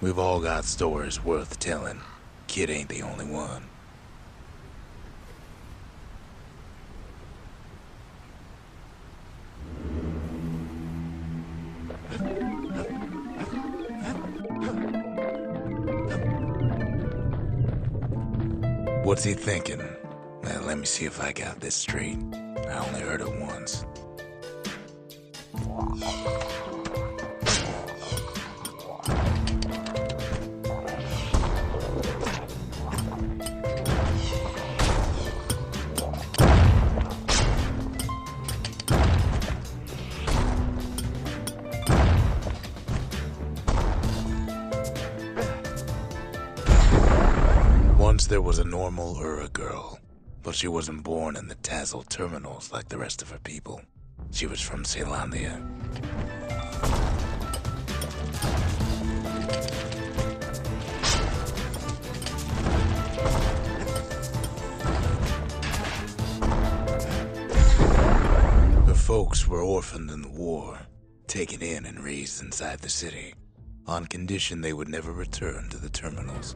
We've all got stories worth telling. Kid ain't the only one. What's he thinking? Now, let me see if I got this straight. I only heard it once. Once there was a normal Ura girl, but she wasn't born in the Tassel terminals like the rest of her people. She was from Celandia. Her folks were orphaned in the war, taken in and raised inside the city, on condition they would never return to the terminals.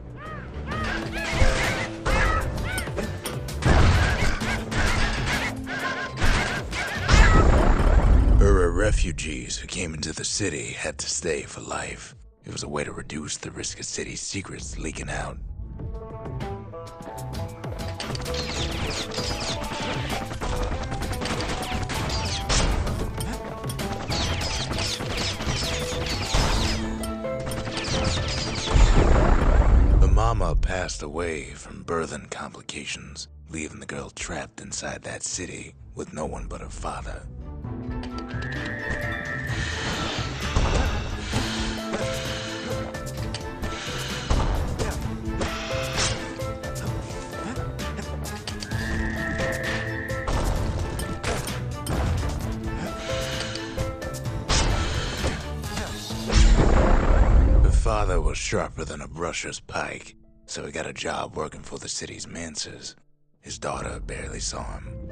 Ura refugees who came into the city had to stay for life. It was a way to reduce the risk of city secrets leaking out. The mama passed away from birthing complications, leaving the girl trapped inside that city with no one but her father. Father was sharper than a brusher's pike, so he got a job working for the city's mancers. His daughter barely saw him.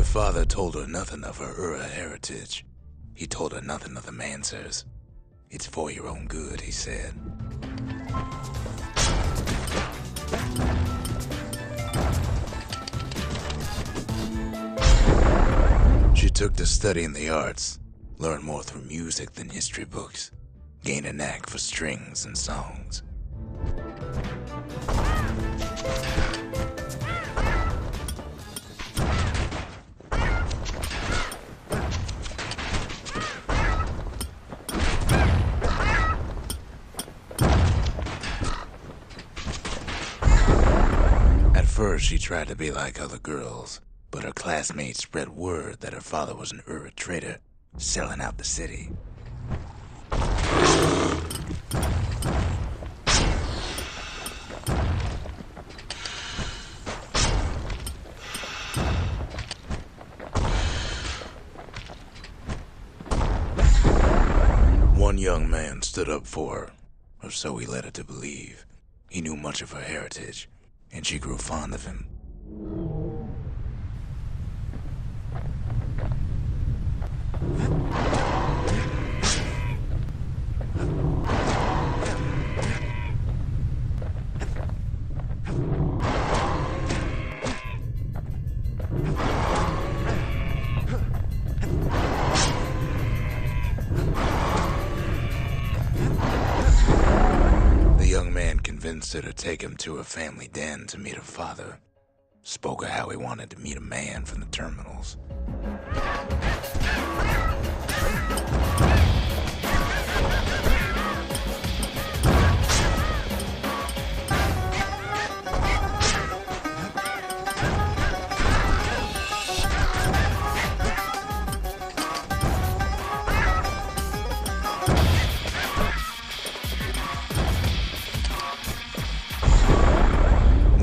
Father told her nothing of her Ura heritage. He told her nothing of the Mancers. It's for your own good, he said. She took to studying the arts, learned more through music than history books, gained a knack for strings and songs. First, she tried to be like other girls, but her classmates spread word that her father was an Ura trader, selling out the city. One young man stood up for her, or so he led her to believe. He knew much of her heritage, and she grew fond of him. The young man convinced her to take him to her family den to meet her father. Spoke of how he wanted to meet a man from the terminals.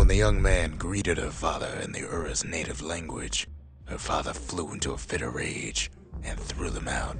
The young man greeted her father in the Ura's native language. Her father flew into a fit of rage, and threw them out.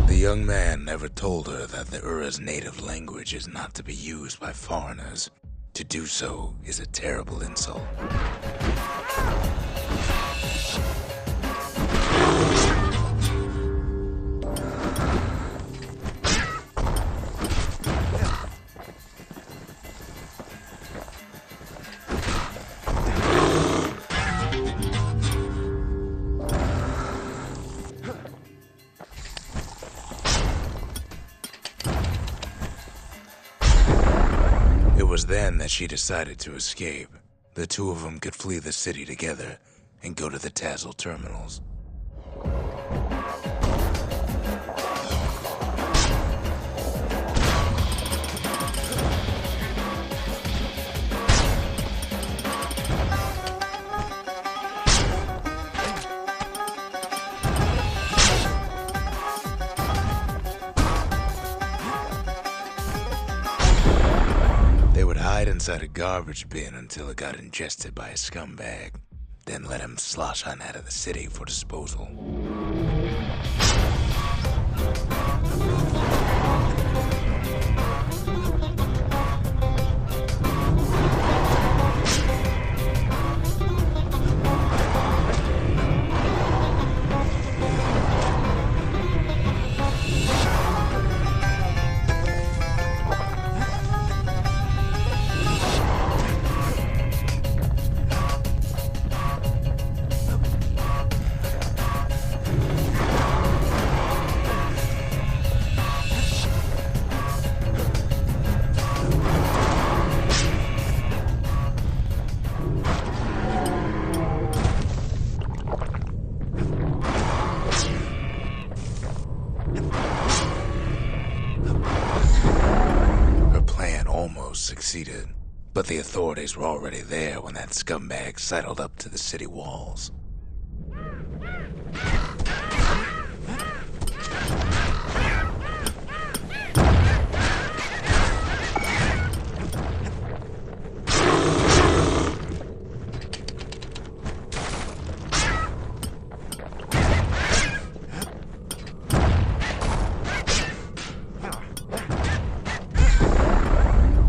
The young man never told her that the Ura's native language is not to be used by foreigners. To do so is a terrible insult. It was then that she decided to escape. The two of them could flee the city together and go to the Tassel terminals. They would hide inside a garbage bin until it got ingested by a scumbag, then let him slosh on out of the city for disposal. Succeeded, but the authorities were already there when that scumbag sidled up to the city walls.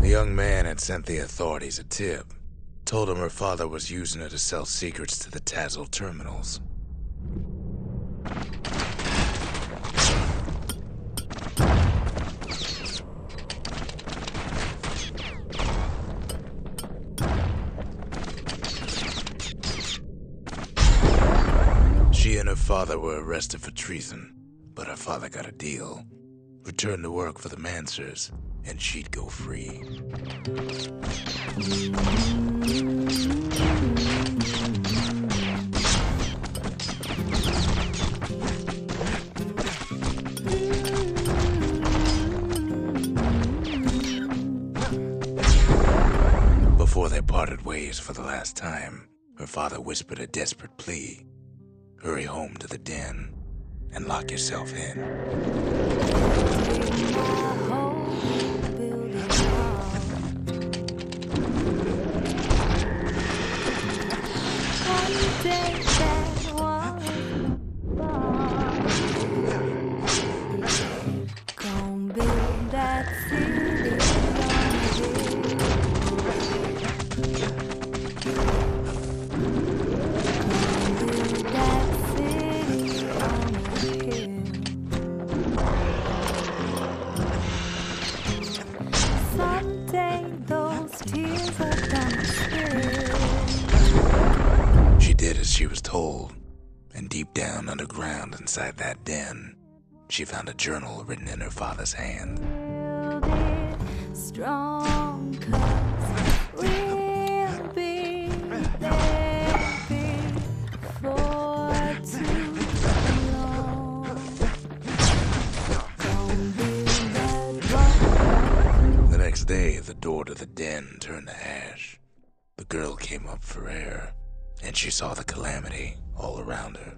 The young man had sent the authorities a tip, told them her father was using her to sell secrets to the Tassel terminals. She and her father were arrested for treason, but her father got a deal. Returned to work for the Mancers, and she'd go free. Before they parted ways for the last time, her father whispered a desperate plea. Hurry home to the den and lock yourself in. She did as she was told, and deep down underground inside that den, she found a journal written in her father's hand. Strong, 'cause we'll be there before too long. Don't be that one. The next day, the door to the den turned to ash. The girl came up for air, and she saw the calamity all around her.